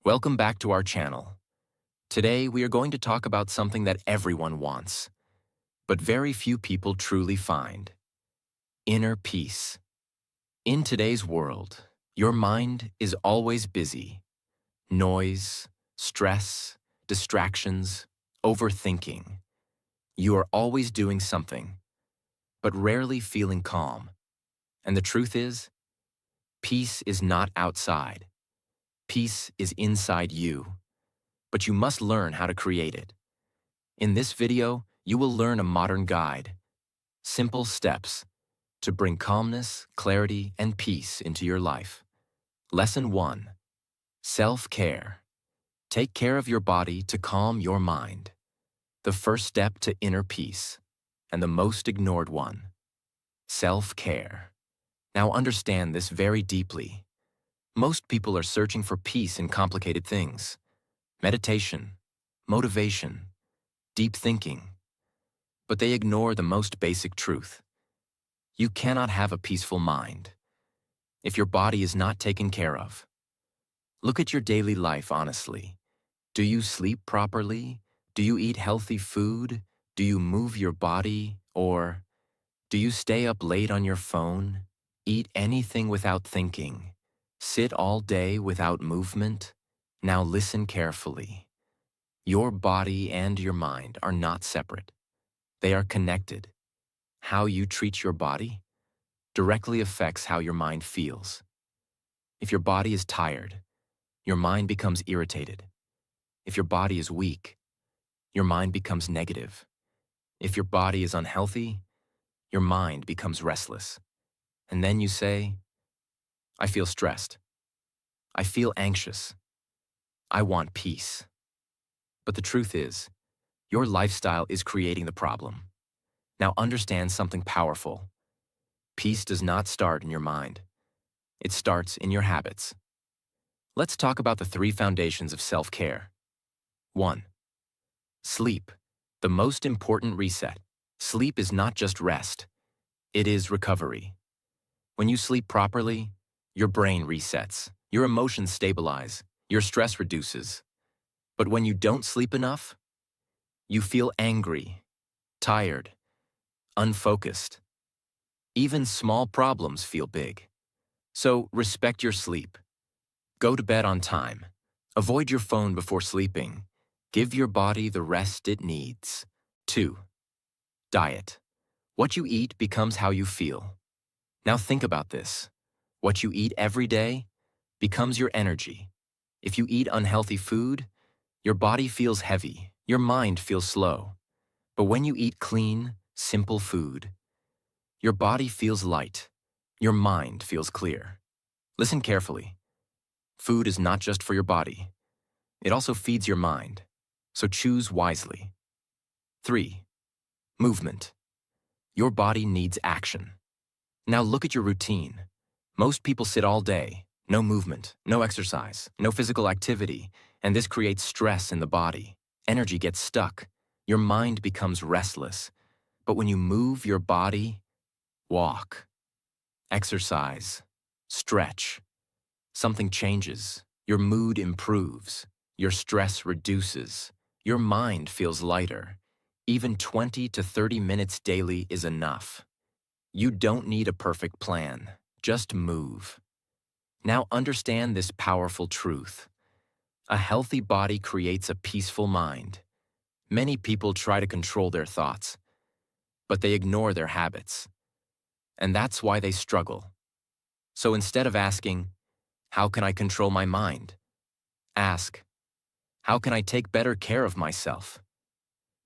Welcome back to our channel. Today, we are going to talk about something that everyone wants, but very few people truly find: inner peace. In today's world, your mind is always busy. Noise, stress, distractions, overthinking. You are always doing something, but rarely feeling calm. And the truth is, peace is not outside. Peace is inside you, but you must learn how to create it. In this video, you will learn a modern guide, simple steps to bring calmness, clarity, and peace into your life. Lesson 1. Self-care. Take care of your body to calm your mind. The first step to inner peace, and the most ignored one. Self-care. Now understand this very deeply. Most people are searching for peace in complicated things: meditation, motivation, deep thinking. But they ignore the most basic truth. You cannot have a peaceful mind if your body is not taken care of. Look at your daily life honestly. Do you sleep properly? Do you eat healthy food? Do you move your body? Or do you stay up late on your phone? Eat anything without thinking? Sit all day without movement? Now listen carefully. Your body and your mind are not separate. They are connected. How you treat your body directly affects how your mind feels. If your body is tired, your mind becomes irritated. If your body is weak, your mind becomes negative. If your body is unhealthy, your mind becomes restless. And then you say, I feel stressed. I feel anxious. I want peace. But the truth is, your lifestyle is creating the problem. Now understand something powerful. Peace does not start in your mind. It starts in your habits. Let's talk about the 3 foundations of self-care. 1. Sleep, the most important reset. Sleep is not just rest. It is recovery. When you sleep properly, your brain resets, your emotions stabilize, your stress reduces. But when you don't sleep enough, you feel angry, tired, unfocused. Even small problems feel big. So respect your sleep. Go to bed on time. Avoid your phone before sleeping. Give your body the rest it needs. 2. Diet. What you eat becomes how you feel. Now think about this. What you eat every day becomes your energy. If you eat unhealthy food, your body feels heavy, your mind feels slow. But when you eat clean, simple food, your body feels light, your mind feels clear. Listen carefully. Food is not just for your body. It also feeds your mind. So choose wisely. 3. Movement. Your body needs action. Now look at your routine. Most people sit all day, no movement, no exercise, no physical activity, and this creates stress in the body. Energy gets stuck. Your mind becomes restless. But when you move your body, walk, exercise, stretch, something changes. Your mood improves. Your stress reduces. Your mind feels lighter. Even 20 to 30 minutes daily is enough. You don't need a perfect plan. Just move. Now understand this powerful truth. A healthy body creates a peaceful mind. Many people try to control their thoughts, but they ignore their habits. And that's why they struggle. So instead of asking, how can I control my mind? Ask, how can I take better care of myself?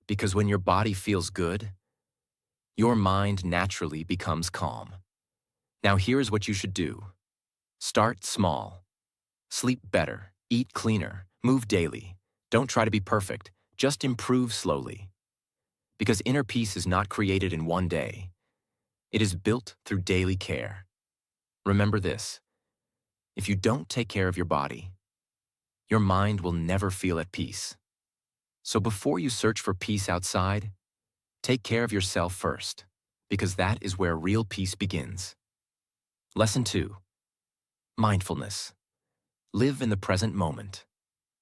Because when your body feels good, your mind naturally becomes calm. Now here's what you should do. Start small. Sleep better, eat cleaner, move daily. Don't try to be perfect, just improve slowly. Because inner peace is not created in one day. It is built through daily care. Remember this: if you don't take care of your body, your mind will never feel at peace. So before you search for peace outside, take care of yourself first, because that is where real peace begins. Lesson 2. Mindfulness. Live in the present moment.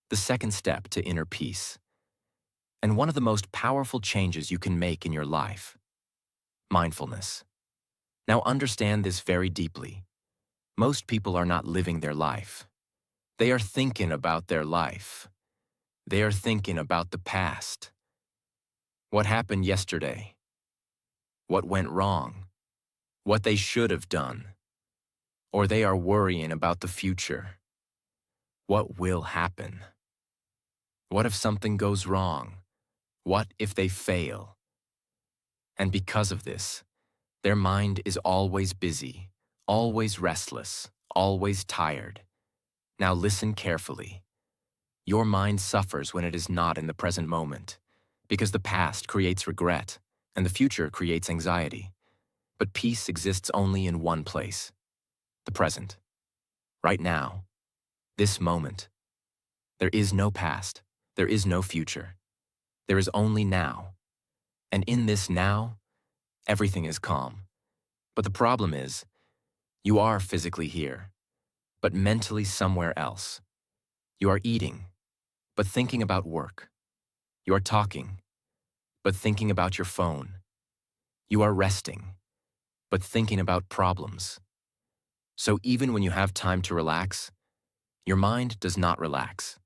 the second step to inner peace, and one of the most powerful changes you can make in your life: mindfulness. Now understand this very deeply. Most people are not living their life. They are thinking about their life. They are thinking about the past. What happened yesterday? What went wrong? What they should have done? Or they are worrying about the future. What will happen? What if something goes wrong? What if they fail? And because of this, their mind is always busy, always restless, always tired. Now listen carefully. Your mind suffers when it is not in the present moment, because the past creates regret and the future creates anxiety. But peace exists only in one place: the present. Right now, this moment. There is no past. There is no future. There is only now. And in this now, everything is calm. But the problem is, you are physically here, but mentally somewhere else. You are eating, but thinking about work. You are talking, but thinking about your phone. You are resting, but thinking about problems. So even when you have time to relax, your mind does not relax.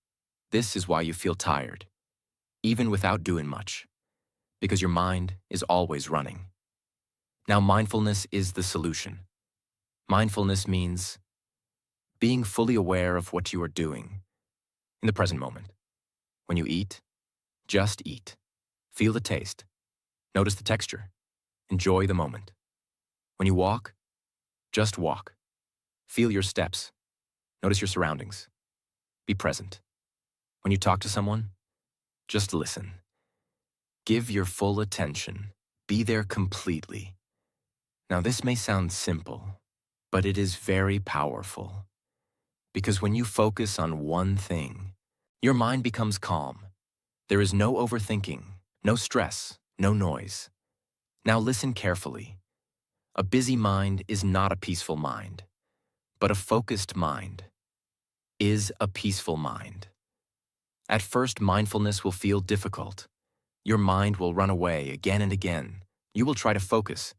This is why you feel tired, even without doing much, because your mind is always running. Now, mindfulness is the solution. Mindfulness means being fully aware of what you are doing in the present moment. When you eat, just eat. Feel the taste. Notice the texture. Enjoy the moment. When you walk, just walk. Feel your steps. Notice your surroundings. Be present. When you talk to someone, just listen. Give your full attention. Be there completely. Now, this may sound simple, but it is very powerful. Because when you focus on one thing, your mind becomes calm. There is no overthinking, no stress, no noise. Now listen carefully. A busy mind is not a peaceful mind, but a focused mind is a peaceful mind. At first, mindfulness will feel difficult. Your mind will run away again and again. You will try to focus,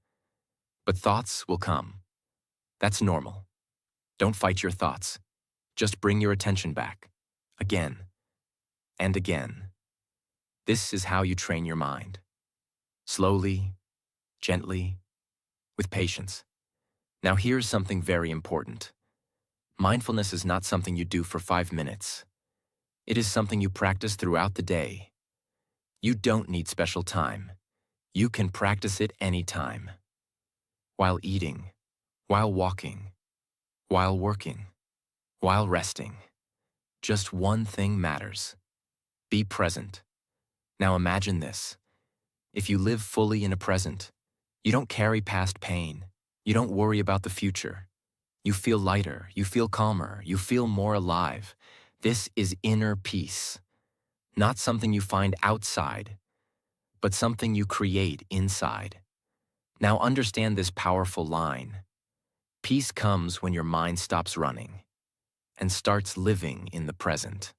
but thoughts will come. That's normal. Don't fight your thoughts. Just bring your attention back, again and again. This is how you train your mind. Slowly, gently, with patience. Now here's something very important. Mindfulness is not something you do for 5 minutes. It is something you practice throughout the day. You don't need special time. You can practice it anytime. While eating, while walking, while working, while resting. Just one thing matters. Be present. Now imagine this. If you live fully in a present, you don't carry past pain. You don't worry about the future. You feel lighter, you feel calmer, you feel more alive. This is inner peace. Not something you find outside, but something you create inside. Now understand this powerful line. Peace comes when your mind stops running and starts living in the present.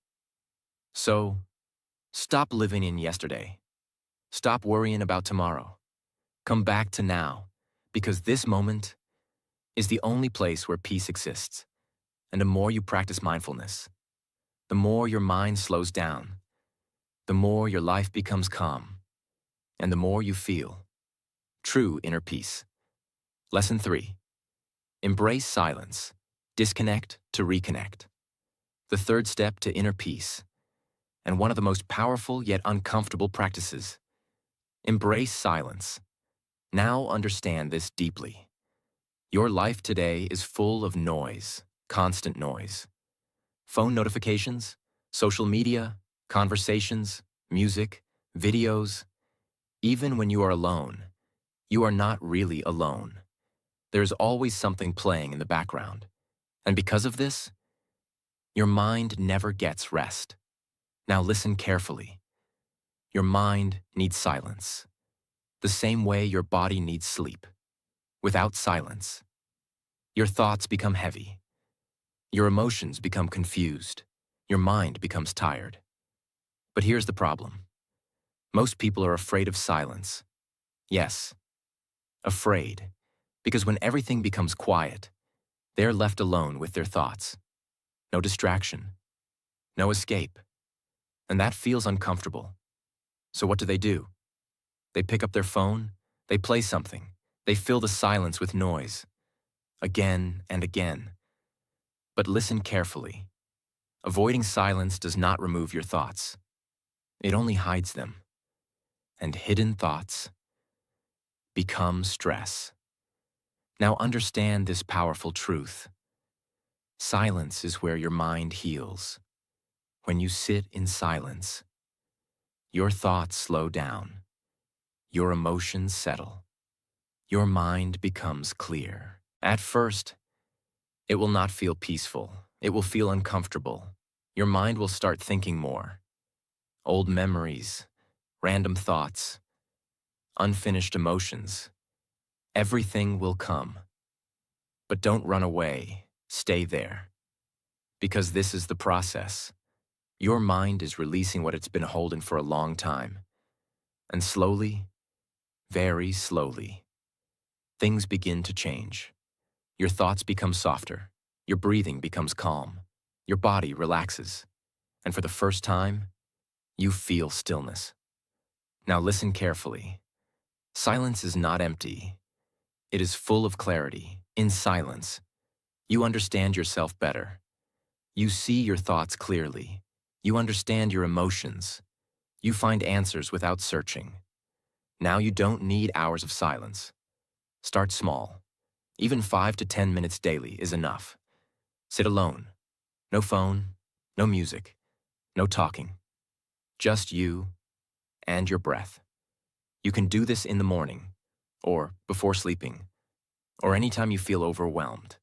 So, stop living in yesterday. Stop worrying about tomorrow. Come back to now, because this moment is the only place where peace exists. And the more you practice mindfulness, the more your mind slows down, the more your life becomes calm, and the more you feel true inner peace. Lesson 3. Embrace silence. Disconnect to reconnect. The third step to inner peace, and one of the most powerful yet uncomfortable practices. Embrace silence. Now understand this deeply. Your life today is full of noise, constant noise. Phone notifications, social media, conversations, music, videos. Even when you are alone, you are not really alone. There is always something playing in the background. And because of this, your mind never gets rest. Now listen carefully. Your mind needs silence, the same way your body needs sleep. Without silence, your thoughts become heavy. Your emotions become confused. your mind becomes tired. But here's the problem. Most people are afraid of silence. Yes, afraid. Because when everything becomes quiet, they're left alone with their thoughts. No distraction, no escape. And that feels uncomfortable. So what do? They pick up their phone, they play something, they fill the silence with noise, again and again. But listen carefully. Avoiding silence does not remove your thoughts. It only hides them. And hidden thoughts become stress. Now understand this powerful truth. Silence is where your mind heals. When you sit in silence, your thoughts slow down. Your emotions settle. Your mind becomes clear. At first, it will not feel peaceful. It will feel uncomfortable. Your mind will start thinking more. Old memories, random thoughts, unfinished emotions. Everything will come. But don't run away. Stay there. Because this is the process. Your mind is releasing what it's been holding for a long time. And slowly, very slowly, things begin to change. Your thoughts become softer. Your breathing becomes calm. Your body relaxes. And for the first time, you feel stillness. Now listen carefully. Silence is not empty. It is full of clarity. In silence, you understand yourself better. You see your thoughts clearly. You understand your emotions. You find answers without searching. Now you don't need hours of silence. Start small. Even 5 to 10 minutes daily is enough. Sit alone. No phone, no music, no talking. Just you and your breath. You can do this in the morning, or before sleeping, or anytime you feel overwhelmed.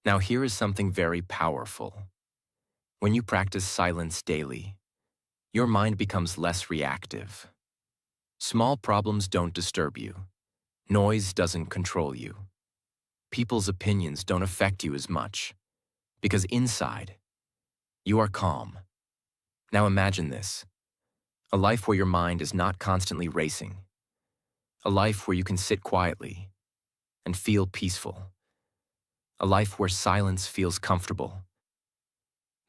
Now here is something very powerful. When you practice silence daily, your mind becomes less reactive. Small problems don't disturb you. Noise doesn't control you. People's opinions don't affect you as much. Because inside, you are calm. Now imagine this. A life where your mind is not constantly racing. A life where you can sit quietly and feel peaceful. A life where silence feels comfortable.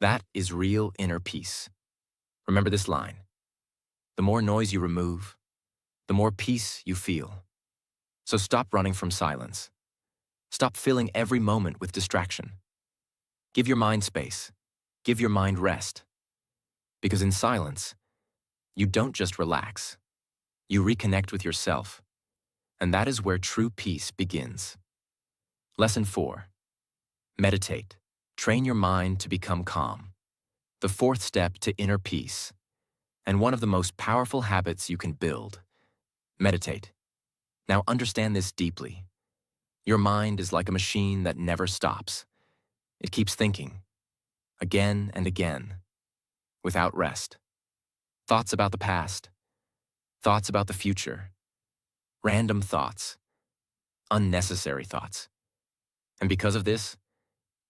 That is real inner peace. Remember this line. The more noise you remove, the more peace you feel. So stop running from silence. Stop filling every moment with distraction. Give your mind space. Give your mind rest. Because in silence, you don't just relax. You reconnect with yourself. And that is where true peace begins. Lesson 4. Meditate. Train your mind to become calm. The fourth step to inner peace, and one of the most powerful habits you can build. Meditate. Now understand this deeply. Your mind is like a machine that never stops. It keeps thinking, again and again, without rest. Thoughts about the past, thoughts about the future, random thoughts, unnecessary thoughts. And because of this,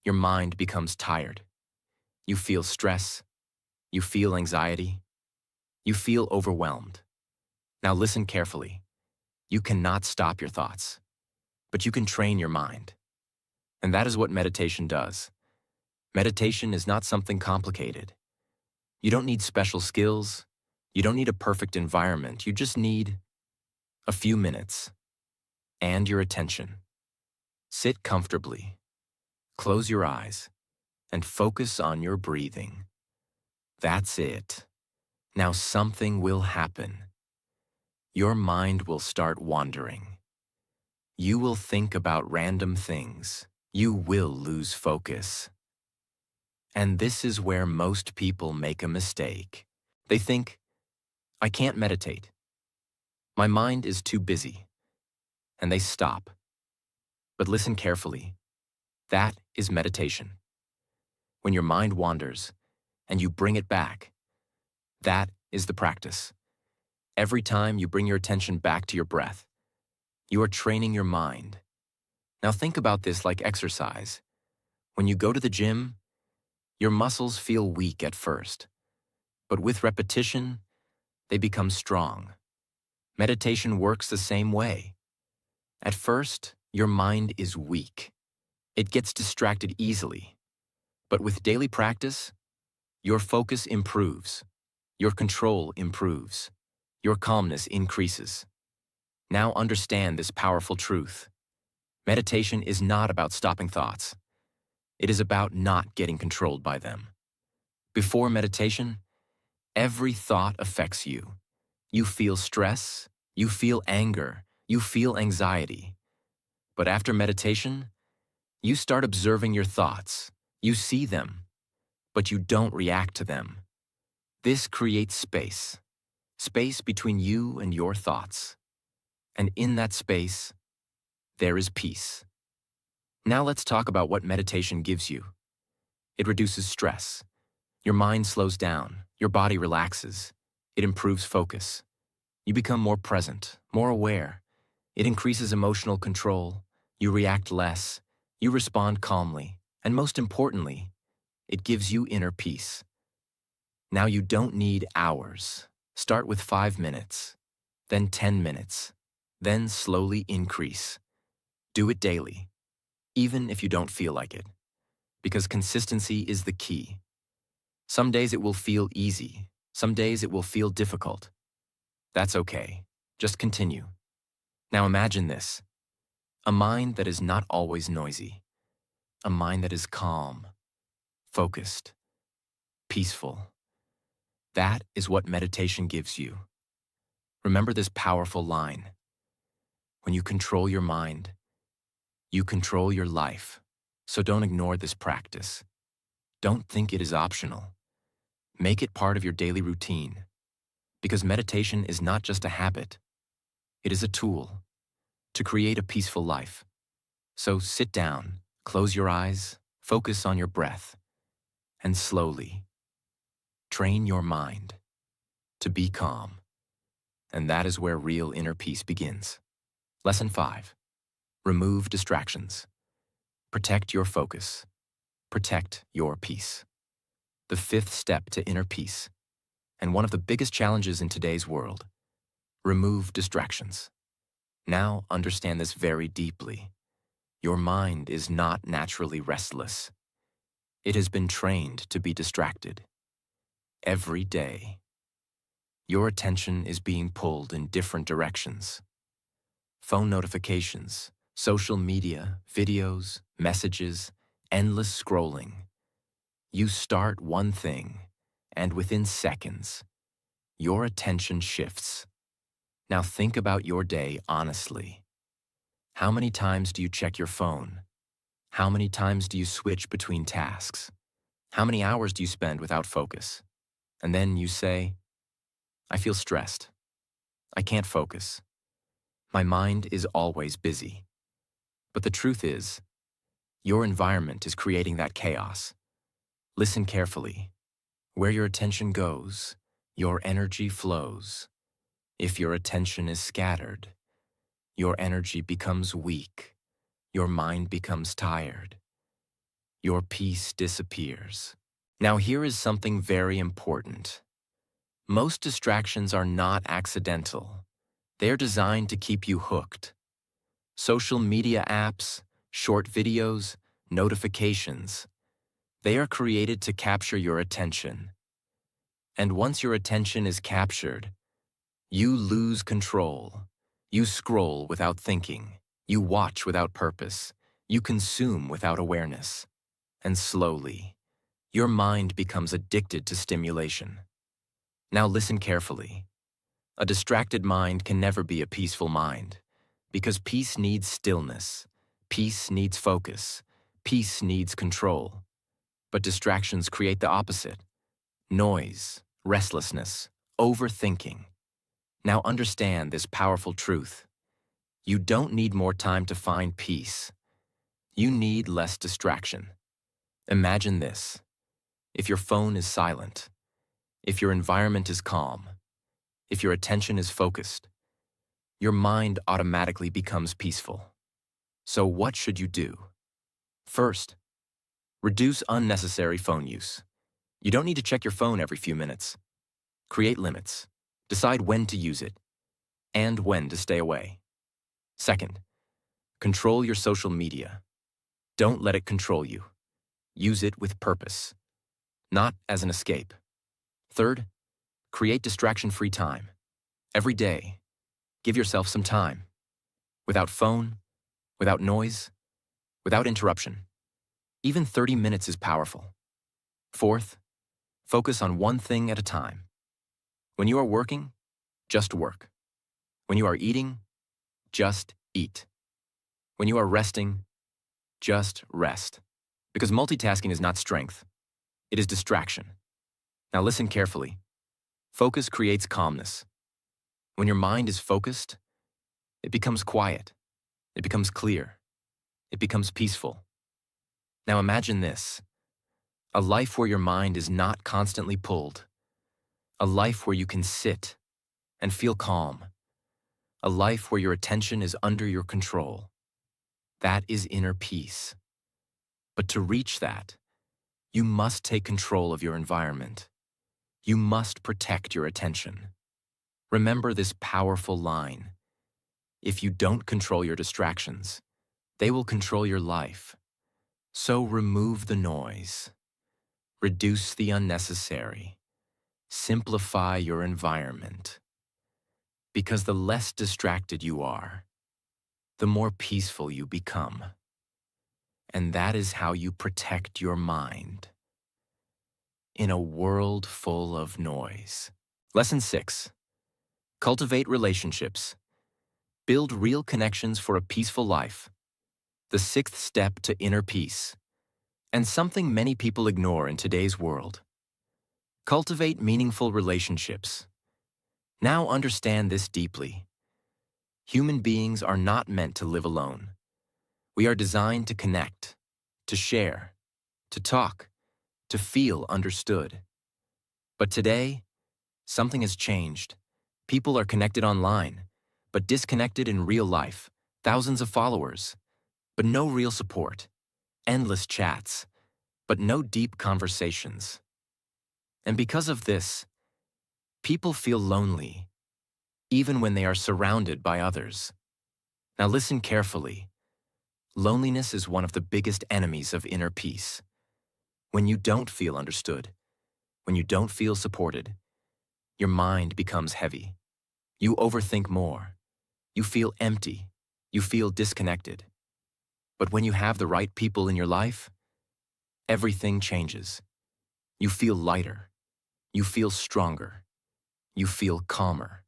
your mind becomes tired. You feel stress, you feel anxiety, you feel overwhelmed. Now listen carefully. You cannot stop your thoughts, but you can train your mind. And that is what meditation does. Meditation is not something complicated. You don't need special skills. You don't need a perfect environment. You just need a few minutes and your attention. Sit comfortably, close your eyes, and focus on your breathing. That's it. Now something will happen. Your mind will start wandering. You will think about random things. You will lose focus. And this is where most people make a mistake. They think, I can't meditate. My mind is too busy. And they stop. But listen carefully. That is meditation. When your mind wanders and you bring it back, that is the practice. Every time you bring your attention back to your breath, you are training your mind. Now think about this like exercise. When you go to the gym, Your muscles feel weak at first, but with repetition, they become strong. Meditation works the same way. At first, your mind is weak. It gets distracted easily. But with daily practice, your focus improves. Your control improves. Your calmness increases. Now understand this powerful truth. Meditation is not about stopping thoughts. It is about not getting controlled by them. Before meditation, every thought affects you. You feel stress, you feel anger, you feel anxiety. But after meditation, you start observing your thoughts. You see them, but you don't react to them. This creates space between you and your thoughts. And in that space, there is peace. Now let's talk about what meditation gives you. It reduces stress. Your mind slows down. Your body relaxes. It improves focus. You become more present, more aware. It increases emotional control. You react less. You respond calmly. And most importantly, it gives you inner peace. Now you don't need hours. Start with 5 minutes, then 10 minutes, then slowly increase. Do it daily, even if you don't feel like it, because consistency is the key. Some days it will feel easy. Some days it will feel difficult. That's okay. Just continue. Now imagine this: a mind that is not always noisy, a mind that is calm, focused, peaceful. That is what meditation gives you. Remember this powerful line: when you control your mind, you control your life. So don't ignore this practice. Don't think it is optional. Make it part of your daily routine. Because meditation is not just a habit. It is a tool to create a peaceful life. So sit down, close your eyes, focus on your breath, and slowly train your mind to be calm. And that is where real inner peace begins. Lesson 5. Remove distractions. Protect your focus. Protect your peace. The 5th step to inner peace, and one of the biggest challenges in today's world: remove distractions. Now understand this very deeply. Your mind is not naturally restless. It has been trained to be distracted. Every day, your attention is being pulled in different directions. Phone notifications, social media, videos, messages, endless scrolling. You start one thing, and within seconds, your attention shifts. Now think about your day honestly. How many times do you check your phone? How many times do you switch between tasks? How many hours do you spend without focus? And then you say, I feel stressed. I can't focus. My mind is always busy. But the truth is, your environment is creating that chaos. Listen carefully. Where your attention goes, your energy flows. If your attention is scattered, your energy becomes weak. Your mind becomes tired. Your peace disappears. Now here is something very important. Most distractions are not accidental. They are designed to keep you hooked. Social media apps, short videos, notifications. They are created to capture your attention. And once your attention is captured, you lose control. You scroll without thinking. You watch without purpose. You consume without awareness. And slowly, your mind becomes addicted to stimulation. Now listen carefully. A distracted mind can never be a peaceful mind, because peace needs stillness. Peace needs focus. Peace needs control. But distractions create the opposite: noise, restlessness, overthinking. Now understand this powerful truth. You don't need more time to find peace. You need less distraction. Imagine this: if your phone is silent, if your environment is calm, if your attention is focused, your mind automatically becomes peaceful. So what should you do? First, Reduce unnecessary phone use. You don't need to check your phone every few minutes. Create limits. Decide when to use it and when to stay away. Second, control your social media. Don't let it control you. Use it with purpose, not as an escape. Third, create distraction-free time. Every day, give yourself some time. Without phone, without noise, without interruption. Even 30 minutes is powerful. Fourth, focus on one thing at a time. When you are working, just work. When you are eating, just eat. When you are resting, just rest. Because multitasking is not strength. It is distraction. Now listen carefully. Focus creates calmness. When your mind is focused, it becomes quiet. It becomes clear. It becomes peaceful. Now imagine this. A life where your mind is not constantly pulled. A life where you can sit and feel calm. A life where your attention is under your control. That is inner peace. But to reach that, you must take control of your environment. You must protect your attention. Remember this powerful line. If you don't control your distractions, they will control your life. So remove the noise. Reduce the unnecessary. Simplify your environment. Because the less distracted you are, the more peaceful you become. And that is how you protect your mind in a world full of noise. Lesson 6. Cultivate relationships. Build real connections for a peaceful life. The sixth step to inner peace. And something many people ignore in today's world. Cultivate meaningful relationships. Now understand this deeply. Human beings are not meant to live alone. We are designed to connect, to share, to talk, to feel understood. But today, something has changed. People are connected online, but disconnected in real life. Thousands of followers, but no real support. Endless chats, but no deep conversations. And because of this, people feel lonely, even when they are surrounded by others. Now listen carefully. Loneliness is one of the biggest enemies of inner peace. When you don't feel understood, when you don't feel supported, your mind becomes heavy. You overthink more. You feel empty. You feel disconnected. But when you have the right people in your life, everything changes. You feel lighter. You feel stronger. You feel calmer.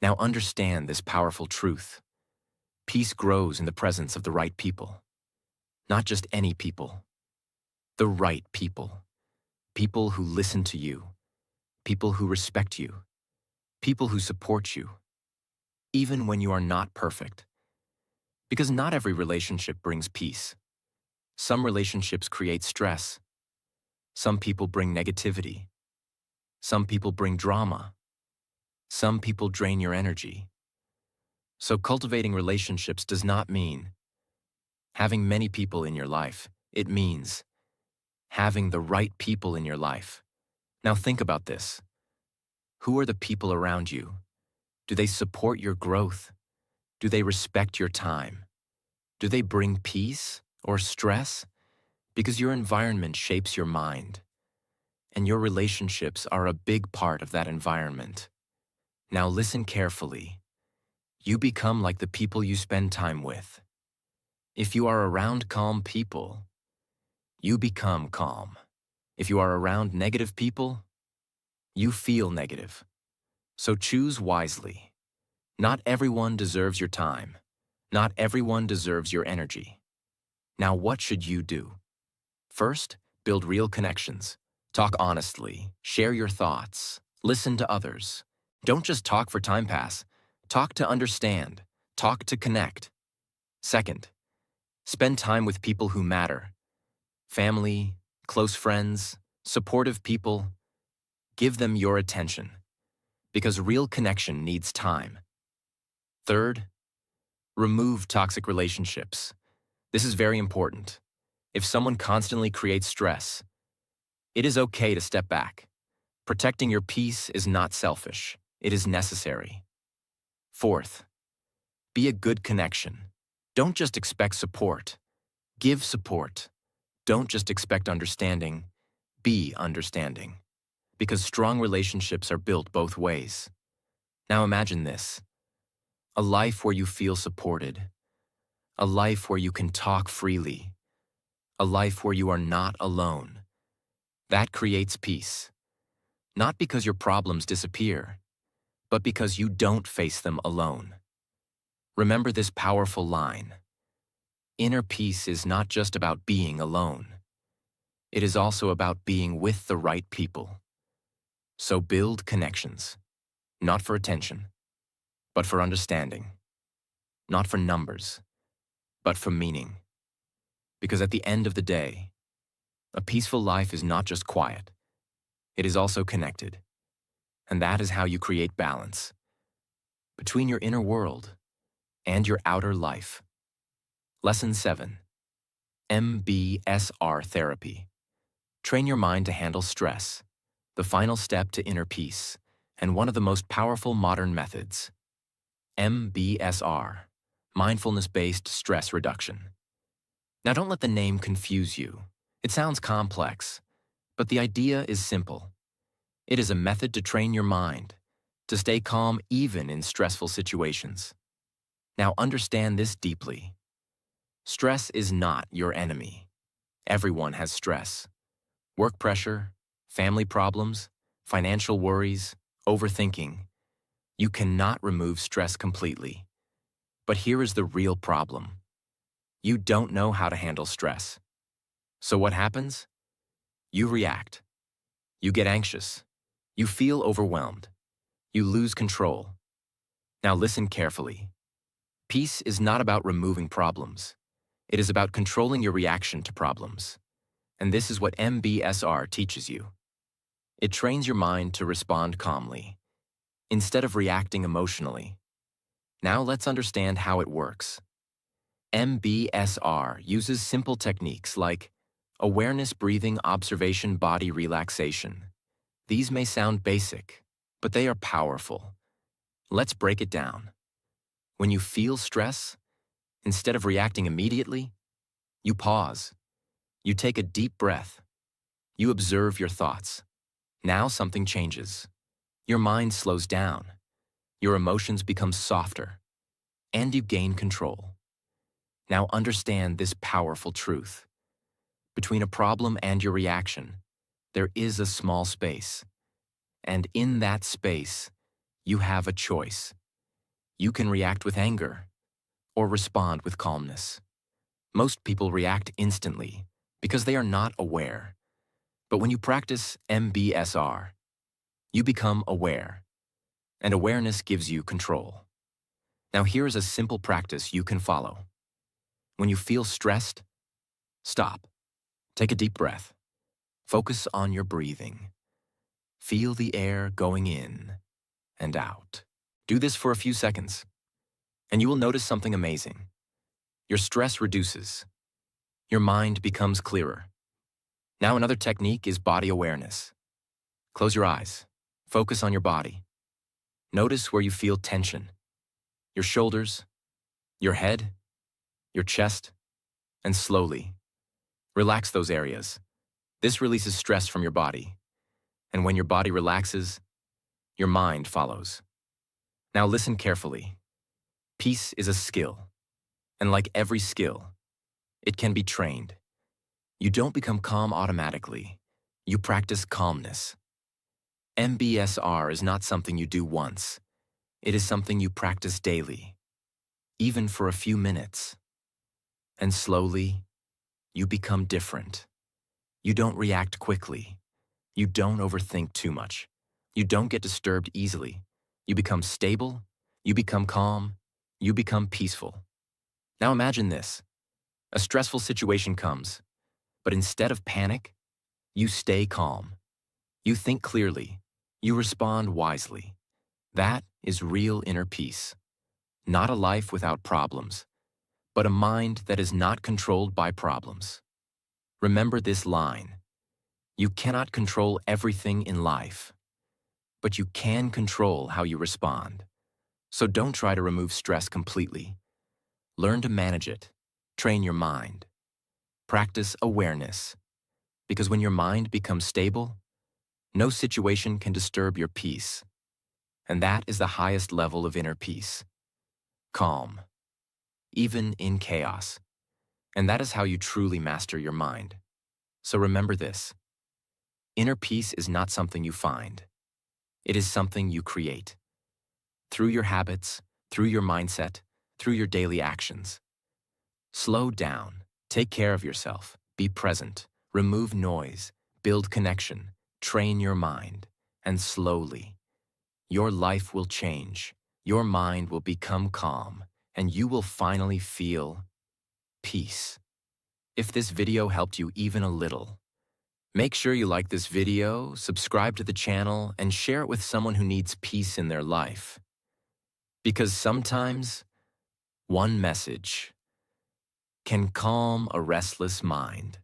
Now understand this powerful truth. Peace grows in the presence of the right people. Not just any people. The right people. People who listen to you. People who respect you. People who support you. Even when you are not perfect. Because not every relationship brings peace. Some relationships create stress. Some people bring negativity. Some people bring drama. Some people drain your energy. So cultivating relationships does not mean having many people in your life. It means having the right people in your life. Now think about this. Who are the people around you? Do they support your growth? Do they respect your time? Do they bring peace or stress? Because your environment shapes your mind, and your relationships are a big part of that environment. Now listen carefully. You become like the people you spend time with. If you are around calm people, you become calm. If you are around negative people, you feel negative. So choose wisely. Not everyone deserves your time. Not everyone deserves your energy. Now what should you do? First, build real connections. Talk honestly. Share your thoughts. Listen to others. Don't just talk for time pass. Talk to understand. Talk to connect. Second, spend time with people who matter. Family, close friends, supportive people. Give them your attention. Because real connection needs time. Third, remove toxic relationships. This is very important. If someone constantly creates stress, it is okay to step back. Protecting your peace is not selfish. It is necessary. Fourth, be a good connection. Don't just expect support. Give support. Don't just expect understanding. Be understanding. Because strong relationships are built both ways. Now imagine this: a life where you feel supported, a life where you can talk freely, a life where you are not alone. That creates peace. Not because your problems disappear, but because you don't face them alone. Remember this powerful line: inner peace is not just about being alone. It is also about being with the right people. So build connections, not for attention, but for understanding. Not for numbers, but for meaning. Because at the end of the day, a peaceful life is not just quiet, it is also connected. And that is how you create balance between your inner world and your outer life. Lesson 7. MBSR Therapy. Train your mind to handle stress, the final step to inner peace, and one of the most powerful modern methods. MBSR, mindfulness-based stress reduction. Now don't let the name confuse you. It sounds complex, but the idea is simple. It is a method to train your mind to stay calm even in stressful situations. Now understand this deeply. Stress is not your enemy. Everyone has stress. Work pressure, family problems, financial worries, overthinking. You cannot remove stress completely. But here is the real problem. You don't know how to handle stress. So what happens? You react. You get anxious. You feel overwhelmed. You lose control. Now listen carefully. Peace is not about removing problems. It is about controlling your reaction to problems. And this is what MBSR teaches you. It trains your mind to respond calmly, instead of reacting emotionally. Now let's understand how it works. MBSR uses simple techniques like awareness, breathing, observation, body relaxation. These may sound basic, but they are powerful. Let's break it down. When you feel stress, instead of reacting immediately, you pause. You take a deep breath. You observe your thoughts. Now something changes. Your mind slows down. Your emotions become softer. And you gain control. Now understand this powerful truth. Between a problem and your reaction, there is a small space. And in that space, you have a choice. You can react with anger or respond with calmness. Most people react instantly because they are not aware. But when you practice MBSR, you become aware, and awareness gives you control. Now here is a simple practice you can follow. When you feel stressed, stop. Take a deep breath. Focus on your breathing. Feel the air going in and out. Do this for a few seconds, and you will notice something amazing. Your stress reduces. Your mind becomes clearer. Now another technique is body awareness. Close your eyes. Focus on your body. Notice where you feel tension. Your shoulders, your head, your chest, and slowly relax those areas. This releases stress from your body. And when your body relaxes, your mind follows. Now listen carefully. Peace is a skill. And like every skill, it can be trained. You don't become calm automatically. You practice calmness. MBSR is not something you do once. It is something you practice daily, even for a few minutes. And slowly, you become different. You don't react quickly. You don't overthink too much. You don't get disturbed easily. You become stable. You become calm. You become peaceful. Now imagine this. A stressful situation comes, but instead of panic, you stay calm. You think clearly. You respond wisely. That is real inner peace. Not a life without problems, but a mind that is not controlled by problems. Remember this line: you cannot control everything in life, but you can control how you respond. So don't try to remove stress completely. Learn to manage it. Train your mind. Practice awareness. Because when your mind becomes stable, no situation can disturb your peace. And that is the highest level of inner peace. Calm, even in chaos. And that is how you truly master your mind. So remember this: inner peace is not something you find. It is something you create. Through your habits, through your mindset, through your daily actions. Slow down, take care of yourself, be present, remove noise, build connection, train your mind, and slowly, your life will change, your mind will become calm, and you will finally feel peace. If this video helped you even a little, make sure you like this video, subscribe to the channel, and share it with someone who needs peace in their life. Because sometimes, one message can calm a restless mind.